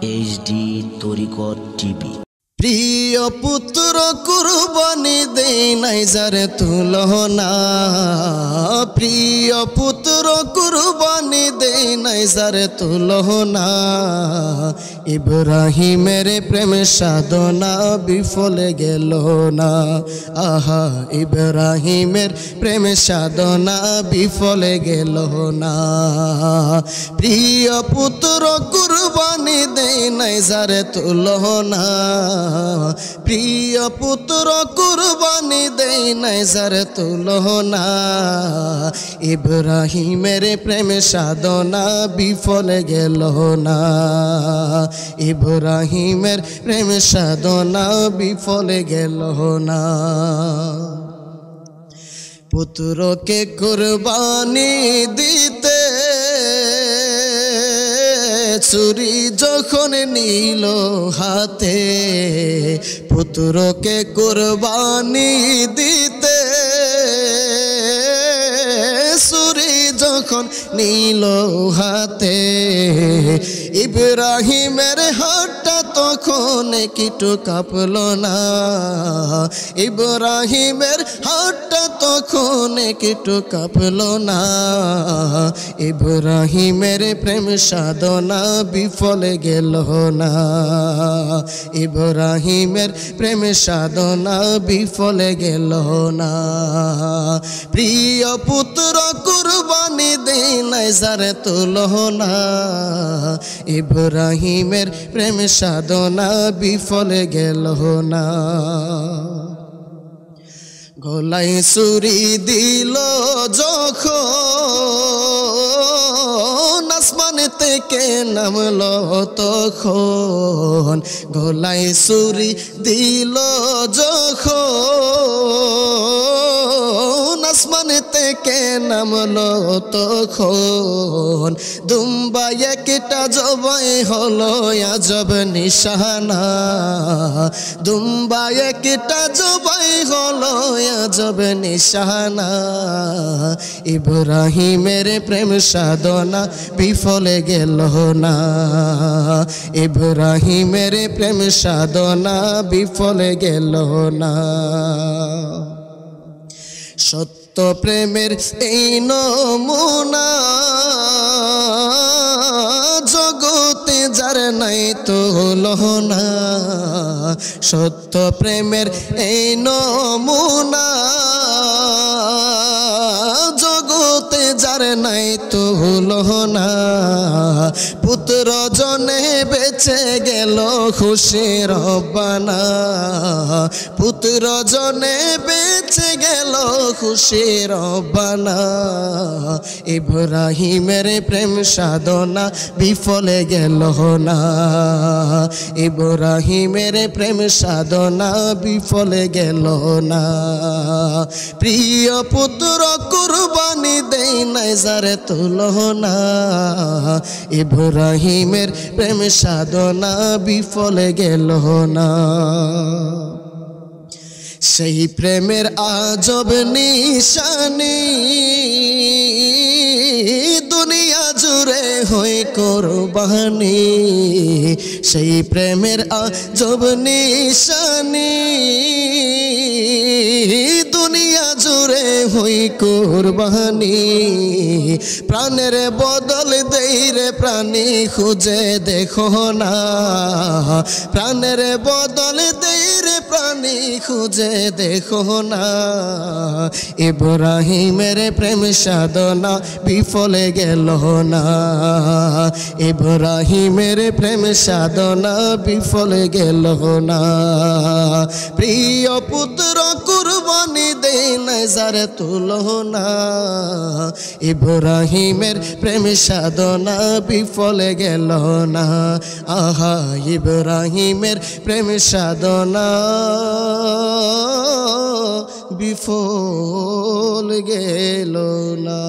HD তরিকত TV. প্রিয় পুত্র কুরবানি দেই নাই যারে তুলনা, প্রিয় পুত্র কুরবানি দেই নাই যারে তুলনা। ইব্রাহিমের প্রেম সাধনা বিফলে গেল না, আহা ইব্রাহিমের প্রেম সাধনা বিফলে গেল না। প্রিয় পুত্র কুরবানি দেই নাই যারে তুলনা, প্রিয় পুত্র কুরবানি দেই নাই যারে তুলনা। ইব্রাহিমের প্রেম সাধনা বিফলে গেল না, ইব্রাহিমের প্রেম সাধনা বিফলে গেল না। পুত্রকে কুরবানি দিতে ছুরি যখন নিল হাতে, পুত্রকে কুরবানি দিতে ছুরি যখন নিল হাতে। ইব্রাহিমের হাতটা তখন কিটু কাঁপল না, ইব্রাহিমের হাতটা তখন কিটু কাঁপল না। ইব্রাহিমের প্রেম সাধনা বিফলে গেল না, ইব্রাহিমের প্রেম সাধনা বিফলে গেল না। প্রিয় পুত্র কুরবানি দেই নাই যারে তুলনা, ইব্রাহিমের প্রেম সাধনা বিফলে গেল না। গলায় ছুরি দিল যখন আসমান থেকে নামলো তখন, গলায় ছুরি দিল যখন আসমান থেকে নামলো তখন। দুম্বা একটা জবাই হলো আজব নিশানা, দুম্বা একটা জবাই হলো আজব নিশানা। ইব্রাহিমের প্রেম সাধনা বিফলে গেল না, ইব্রাহিমের প্রেম সাধনা বিফলে গেল না। সত্য প্রেমের এই নমুনা জগতে যার নাই তুলনা, সত্য প্রেমের এই নমুনা জগতে যার নাই তুলনা। পুত্র জনে বেঁচে গেল খুশি রব্বানা, পুত্র জনে বেঁচে গেল খুশি রব্বানা। ইব্রাহিমের প্রেম সাধনা বিফলে গেল না, ইব্রাহিমের প্রেম সাধনা বিফলে গেল না। প্রিয় পুত্র কুরবানি দেই নাই যারে তুলনা, ইব্রাহিমের প্রেম সাধনা বিফলে গেল না। সেই প্রেমের আজব নিশানি দুনিয়া জুড়ে হই কুরবানি, সেই প্রেমের আজব নিশানি দুনিয়া জুড়ে হই কুরবানি। প্রাণের বদল দেই রে প্রাণী খুঁজে দেখো না, প্রাণের বদল দেই রে প্রাণী খুঁজে দেখো না। ইব্রাহিমের প্রেম সাধনা বিফলে গেল না, ইব্রাহিমের প্রেম সাধনা বিফলে গেল না। প্রিয় পুত্র কুরবানি দেই নাই যারে তুলনা, ইব্রাহিমের প্রেম সাধনা বিফলে গেল না, আহা ইব্রাহিমের প্রেম সাধনা বিফল গেল না।